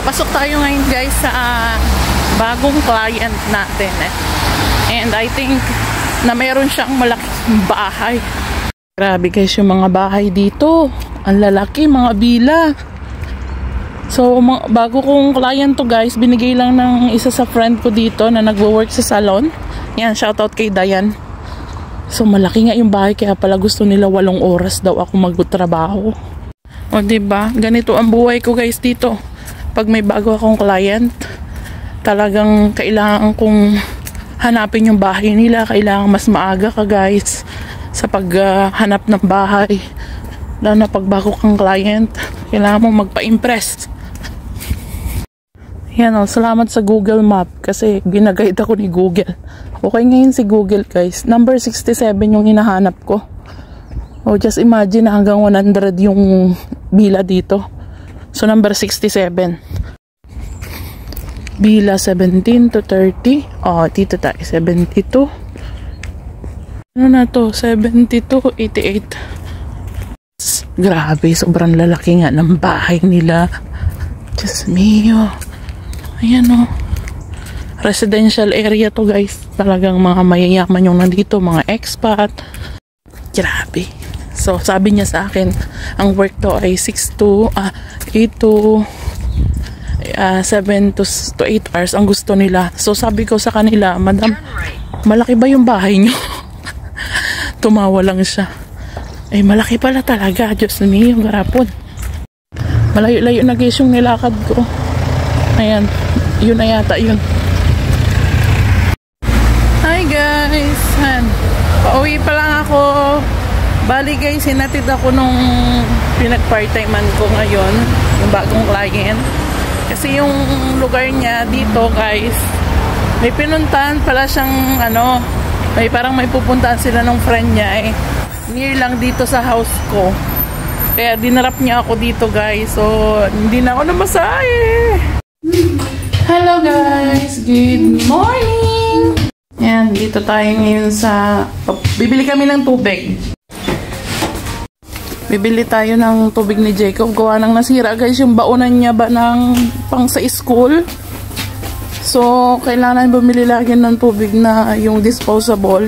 Pasok tayo ngayon guys sa bagong client natin and I think na mayroon siyang malaking bahay. Grabe guys yung mga bahay dito, ang lalaki, mga villa. So bago kong client to guys, binigay lang ng isa sa friend ko dito na nagwo-work sa salon. Yan, shoutout kay Dayan. So malaki nga yung bahay, kaya pala gusto nila 8 oras daw ako magtrabaho. O diba, ganito ang buhay ko guys dito. Pag may bago akong client, talagang kailangan kong hanapin yung bahay nila. Kailangan mas maaga ka guys sa paghanap ng bahay. Lalo na pag bago kang client, kailangan mong magpa-impress. Yan o, salamat sa Google Map kasi ginaguide ako ni Google. Okay ngayon si Google guys. Number 67 yung hinahanap ko. O just imagine na hanggang 100 yung bila dito. So number 67. Bila 17 to 30. Oh, dito tayo 72. Ano na to? 72, 88. Grabe, sobrang lalaki nga ng bahay nila. Diyos mio. Ayan o. Residential area to guys. Talagang mga mayayaman yung nandito, mga expat. Grabe. So sabi niya sa akin, ang work to ay 8 to 7 to 8 hours ang gusto nila. So sabi ko sa kanila, madam, malaki ba yung bahay nyo? Tumawa lang siya. Ay malaki pala talaga. Diyos niyo, yung garapon. Malayo-layo na guys yung nilakad ko. Ayan, yun na yata yun. Hi guys, pauwi pa lang ako. Bali guys, hinatid ako nung pinag-part-timean ko ngayon, yung bagong client. Kasi yung lugar niya dito guys, may pinuntahan pala siyang parang may pupuntahan sila ng friend niya near lang dito sa house ko. Kaya dinarap niya ako dito guys, so hindi na ako namasahe. Hello guys, good morning! Yan, dito tayo ngayon sa bibili kami ng tubig. Bibili tayo ng tubig ni Jacob. Gawa ng nasira guys yung baonan niya ba ng pang sa school. So kailangan bumili lagi ng tubig na yung disposable.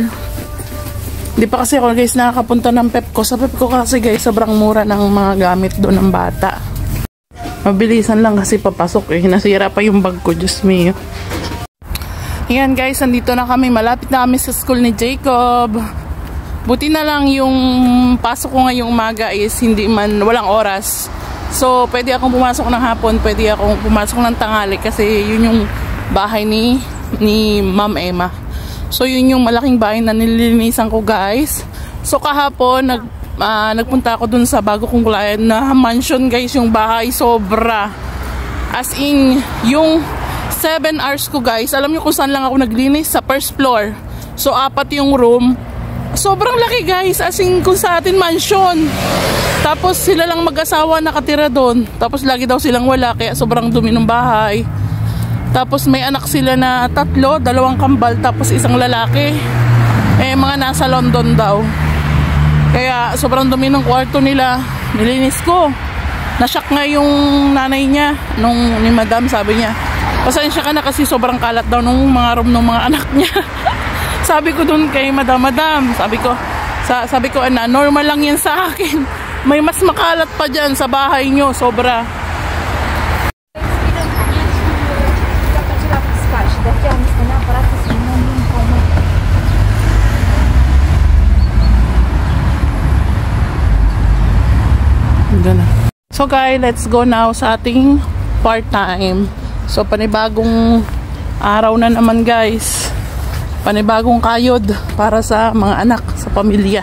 Hindi pa kasi ako guys nakakapunta ng Pepco. Sa Pepco kasi guys sobrang mura ng mga gamit doon ng bata. Mabilisan lang kasi papasok nasira pa yung bag ko, Diyos mio. Yan guys, nandito na kami. Malapit na kami sa school ni Jacob. Buti na lang yung pasok ko ngayong umaga is walang oras. So pwede akong pumasok ng hapon, pwede akong pumasok ng tanghali kasi yun yung bahay ni Ma'am Emma. So yun yung malaking bahay na nililinisan ko guys. So kahapon nagpunta ako dun sa bago kong client na mansion guys, yung bahay sobra. As in, yung 7 hours ko guys, alam nyo kung saan lang ako naglinis? Sa first floor. So 4 yung room. Sobrang laki guys, as in kung sa atin mansion. Tapos sila lang mag-asawa nakatira doon. Tapos lagi daw silang wala, kaya sobrang dumi ng bahay. Tapos may anak sila na 3, 2 kambal, tapos 1 lalaki. Mga nasa London daw. Kaya sobrang dumi ng kwarto nila. Nilinis ko. Nashock nga yung nanay niya ni madam, sabi niya, pasensya ka na kasi sobrang kalat daw nung mga room ng mga anak niya. Sabi ko dun kay madam, sabi ko normal lang yan sa akin. May mas makalat pa dyan sa bahay nyo, sobra. So guys, let's go now sa ating part-time. So panibagong araw na naman guys. Panibagong kayod para sa mga anak, sa pamilya.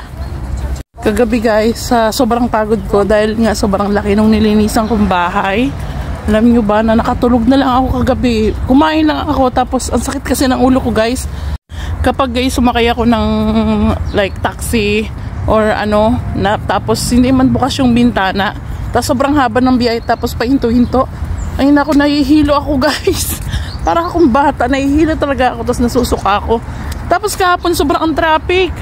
Kagabi guys, sobrang pagod ko dahil nga sobrang laki nung nilinisan kong bahay. Alam nyo ba na nakatulog na lang ako kagabi. Kumain lang ako tapos ang sakit kasi ng ulo ko guys. Kapag guys sumakay ako ng like taxi or tapos hindi man bukas yung bintana. Tapos sobrang haba ng biyahe, tapos pahinto-hinto. Ayun ako, nahihilo ako guys. Parang akong bata, nahihilo talaga ako, tapos nasusuka ako. Tapos kahapon sobrang ang traffic.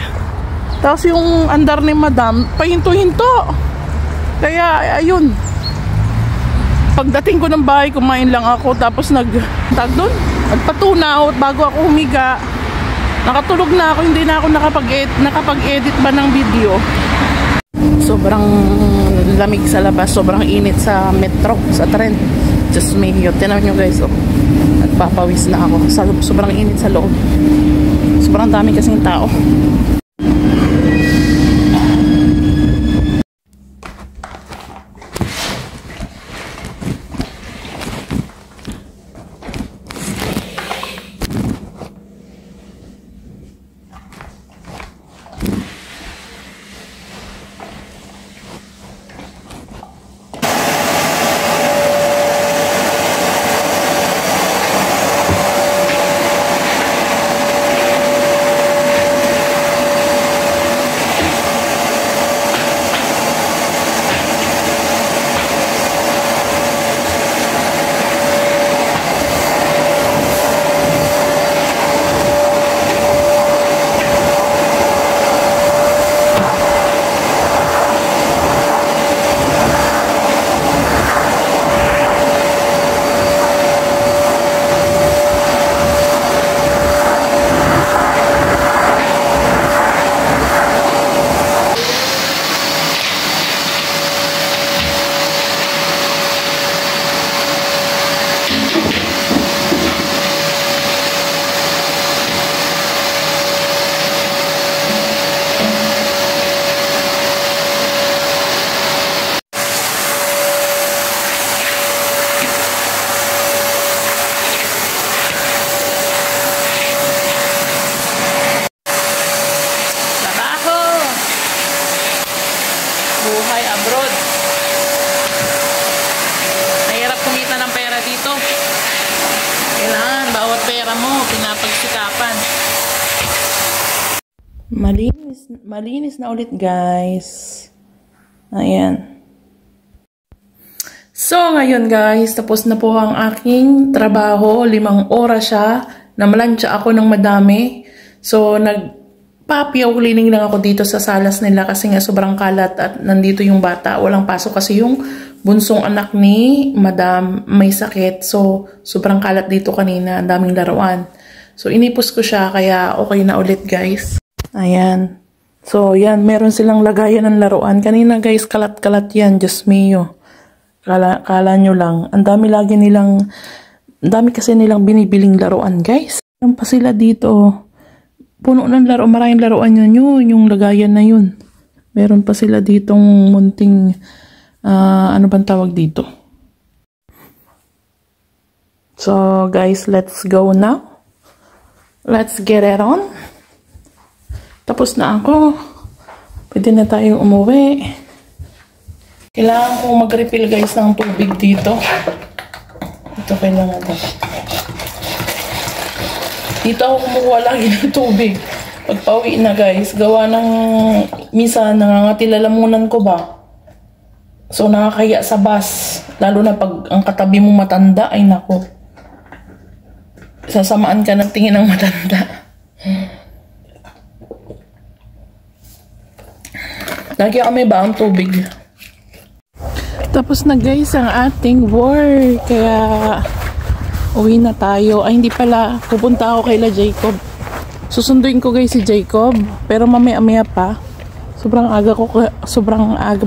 Tapos yung andar ni madam, pahinto-hinto. Kaya ayun. Pagdating ko ng bahay, kumain lang ako. Tapos nagpatunaw bago ako humiga. Nakatulog na ako, hindi na ako nakapag-edit ba ng video. Sobrang lamig sa labas, sobrang init sa metro, sa tren. Just me, yun. Tinan nyo guys, oh. Nagpapawis na ako. Sobrang init sa loob. Sobrang dami kasing tao. Buhay abroad. Nahirap kumita ng pera dito. Kailangan bawat pera mo pinapagsikapan. Malinis na ulit guys. Ayan. So ngayon guys, tapos na po ang aking trabaho. 5 oras siya. Namalansya ako ng madami. So papiaw cleaning lang ako dito sa salas nila kasi nga sobrang kalat at nandito yung bata. Walang pasok kasi yung bunsong anak ni Madam may sakit. So, sobrang kalat dito kanina. Ang daming laruan. So, inipos ko siya kaya okay na ulit guys. Ayan. So, yan. Meron silang lagayan ng laruan. Kanina guys, kalat-kalat yan. Diyos mio. Kala nyo lang. Ang dami kasi nilang binibiling laruan guys. Yan pa sila dito. Puno ng laro, maraming laruan yun, yung lagayan na yun. Meron pa sila ditong munting, ano bang tawag dito? So, guys, let's go now. Let's get it on. Tapos na ako. Pwede na tayong umuwi. Kailangan kong mag-refill, guys, ng tubig dito. Ito kailangan ito. Dito ako kumukuha lagi ng tubig. Pagpauwi na guys, gawa ng minsan nangangatilalamunan ko ba. So nakakaya sa bus. Lalo na pag ang katabi mo matanda, ay nako. Sasamaan ka ng tingin ng matanda. Lagi kami ba ang tubig. Tapos na guys ang ating work. Kaya uwi na tayo. Ay, hindi pala. Pupunta ako kay Jacob. Susunduin ko guys si Jacob. Pero mamaya-maya pa. Sobrang aga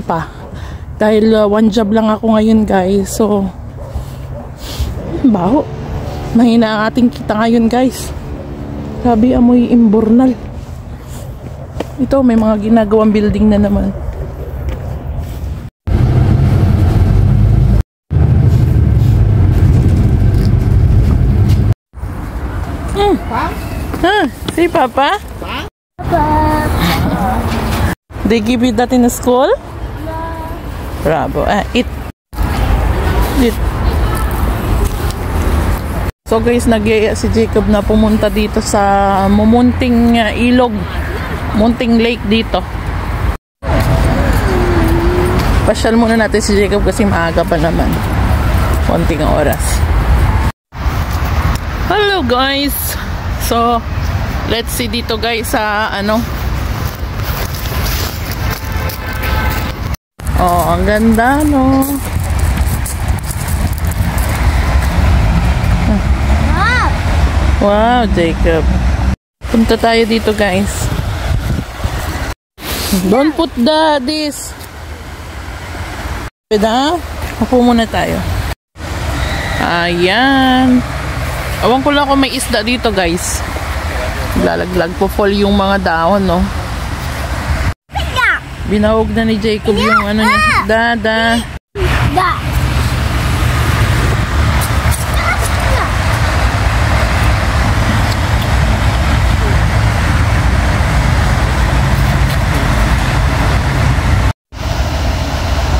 pa. Dahil one job lang ako ngayon guys. So, baho. Mahina ang ating kita ngayon guys. Sabi amoy imbornal. Ito, may mga ginagawang building na naman. See Papa? Papa. They give you that in school? Bravo. Eat. So guys, nag-iaya si Jacob na pumunta dito sa mumunting ilog. Munting lake dito. Pasyal muna natin si Jacob kasi maaga pa naman. Konting oras. Hello guys. So, let's see dito guys sa Oh, ang ganda no. Wow, Jacob. Punta tayo dito, guys. Don't put this. Pwede, upo muna tayo. Ayan. Awan ko lang kung may isda dito, guys. Lalaglag po fall yung mga dahon, no? Binahog na ni Jacob yung ano niya. Dada.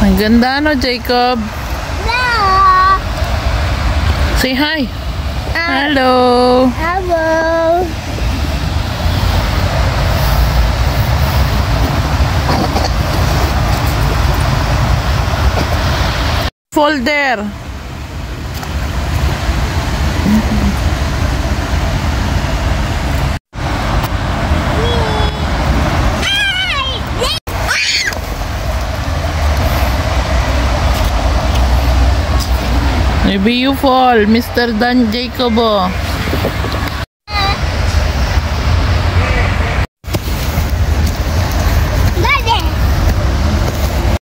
Ang ganda, no, Jacob? Say hi. Hello. Hello. Folder. Maybe you fall, Mr. Dan Jacobo.